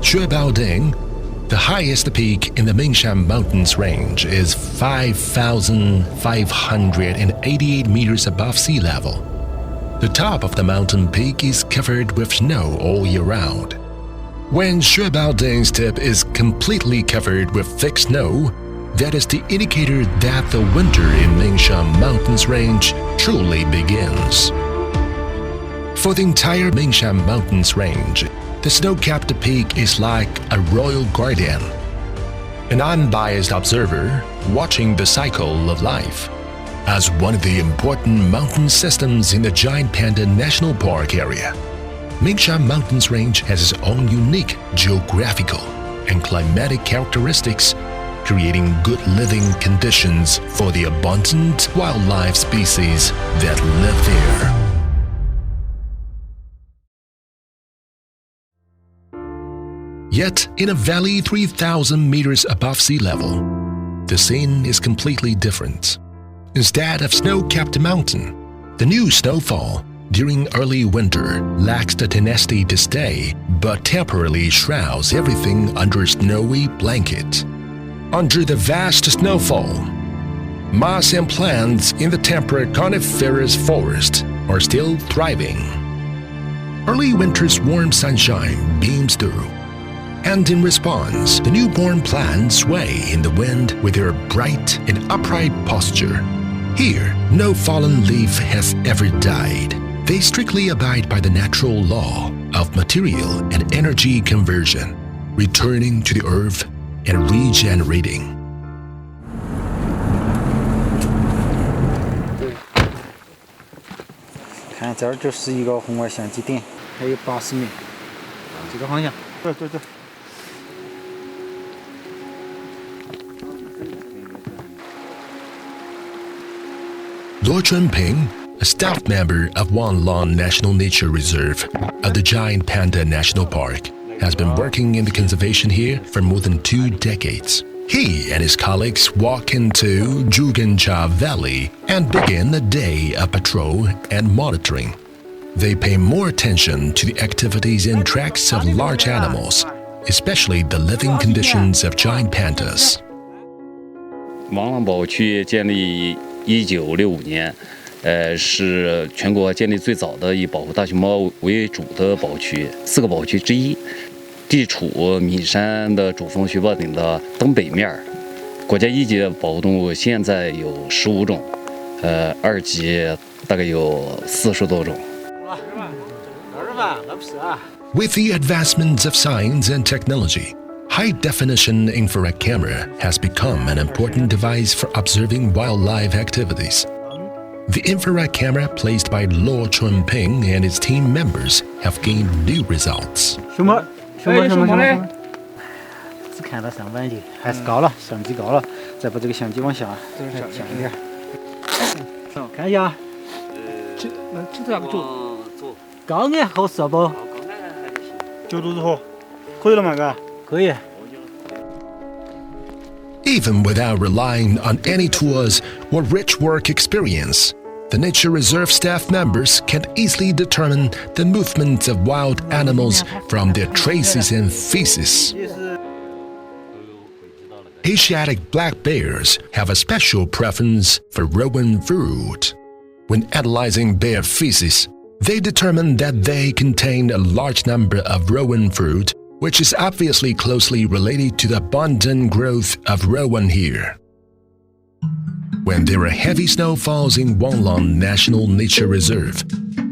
Ding, the highest peak in the Mingsha Mountains range, is 5,588 meters above sea level. The top of the mountain peak is covered with snow all year round. When Ding's tip is completely covered with thick snow, that is the indicator that the winter in Mingsha Mountains range truly begins. For the entire Mingsha Mountains range, the snow-capped peak is like a royal guardian, an unbiased observer watching the cycle of life. As one of the important mountain systems in the Giant Panda National Park area, Mingsha Mountains range has its own unique geographical and climatic characteristics, creating good living conditions for the abundant wildlife species that live there. Yet, in a valley 3,000 meters above sea level, the scene is completely different. Instead of snow-capped mountain, the new snowfall during early winter lacks the tenacity to stay, but temporarily shrouds everything under a snowy blanket. Under the vast snowfall, moss and plants in the temperate coniferous forest are still thriving. Early winter's warm sunshine beams through, and in response, the newborn plants sway in the wind with their bright and upright posture. Here, no fallen leaf has ever died. They strictly abide by the natural law of material and energy conversion, returning to the earth and regenerating. 看这儿就是一个红外线基点，还有80米，这个方向。对。 Luo Chunping, a staff member of Wanlong National Nature Reserve of the Giant Panda National Park, has been working in the conservation here for more than 2 decades. He and his colleagues walk into Jugencha Valley and begin a day of patrol and monitoring. They pay more attention to the activities and tracks of large animals, especially the living conditions of giant pandas. 王浪保护区建立1965年，是全国建立最早的以保护大熊猫为主的保护区，4个保护区之一，地处岷山的主峰雪豹顶的东北面。国家1级保护动物现在有15种，2级大概有40多种。 With the advancements of science and technology, high-definition infrared camera has become an important device for observing wildlife activities. The infrared camera placed by Luo Chunping and his team members have gained new results. 什么？只看到上半截，还是高了，相机高了，再把这个相机往下降一点。看一下，这咋个做？高眼合适不？9度如何？可以了嘛？哥？可以。 Even without relying on any tours or rich work experience, the nature reserve staff members can easily determine the movements of wild animals from their traces and feces. Asiatic black bears have a special preference for rowan fruit. When analyzing bear feces, they determine that they contain a large number of rowan fruit, which is obviously closely related to the abundant growth of rowan here. When there are heavy snowfalls in Wanlong National Nature Reserve,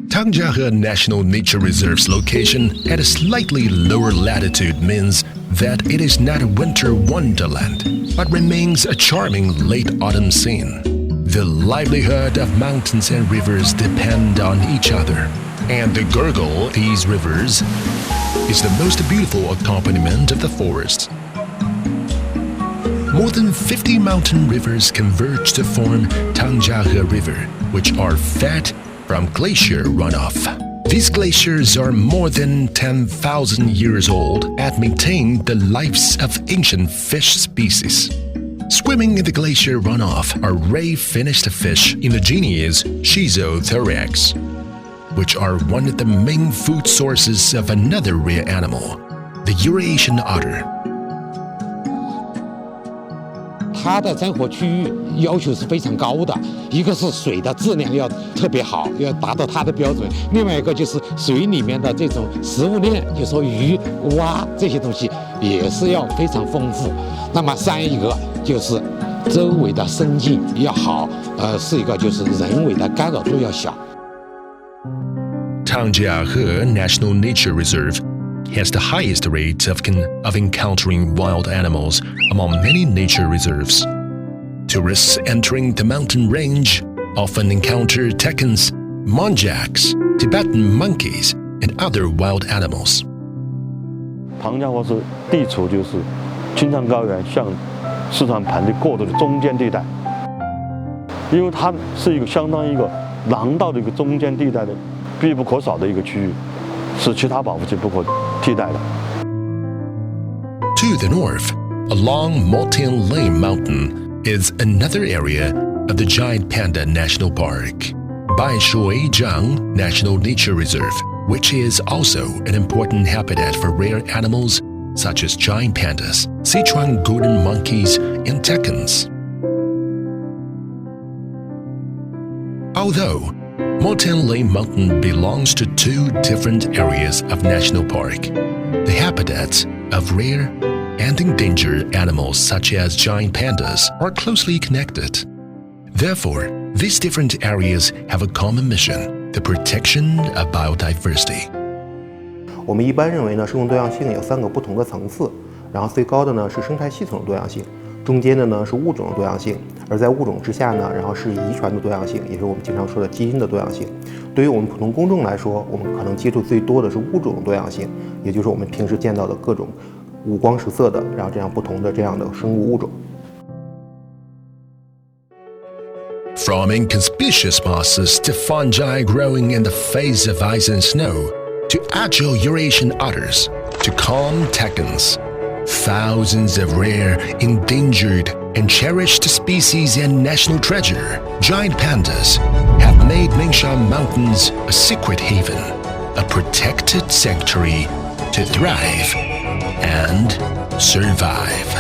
Tangjiahe National Nature Reserve's location at a slightly lower latitude means that it is not a winter wonderland, but remains a charming late autumn scene. The livelihood of mountains and rivers depend on each other, and the gurgle of these rivers is the most beautiful accompaniment of the forest. More than 50 mountain rivers converge to form Tangjiahe River, which are fed from glacier runoff. These glaciers are more than 10,000 years old and maintain the lives of ancient fish species. Swimming in the glacier runoff are ray-finished fish in the genus Schizothorax, which are one of the main food sources of another rare animal, the Eurasian otter. 它的生活区域要求是非常高的，一个是水的质量要特别好，要达到它的标准；另外一个就是水里面的这种食物链，就说鱼、蛙这些东西也是要非常丰富。那么3一个就是周围的生境要好，4一个就是人为的干扰度要小。Tangjiahe National Nature Reserve has the highest rate of encountering wild animals among many nature reserves. Tourists entering the mountain range often encounter tekens, monjaks, Tibetan monkeys, and other wild animals. 唐家伙是地处就是青藏高原向四川盆地过渡的中间地带，因为它是一个相当于一个廊道的一个中间地带的必不可少的一个区域，是其他保护区不可替代的。 To the north, along Mountain Lane Mountain is another area of the Giant Panda National Park, Baishuizhang National Nature Reserve, which is also an important habitat for rare animals such as giant pandas, Sichuan golden monkeys, and tekens. Although Mountain Lane Mountain belongs to 2 different areas of National Park, the habitats of rare and endangered animals such as giant pandas are closely connected. Therefore, these different areas have a common mission: the protection of biodiversity. 我们一般认为呢，生物多样性有3个不同的层次，然后最高的呢是生态系统的多样性，中间的呢是物种的多样性，而在物种之下呢，然后是遗传的多样性，也是我们经常说的基因的多样性。对于我们普通公众来说，我们可能接触最多的是物种的多样性，也就是我们平时见到的各种五光十色的，然后这样不同的这样的生物物种。 From inconspicuous mosses to fungi growing in the face of ice and snow, to agile Eurasian otters, to calm tekens, thousands of rare, endangered, and cherished species and national treasure, giant pandas have made Mingsha Mountains a secret haven, a protected sanctuary to thrive and survive.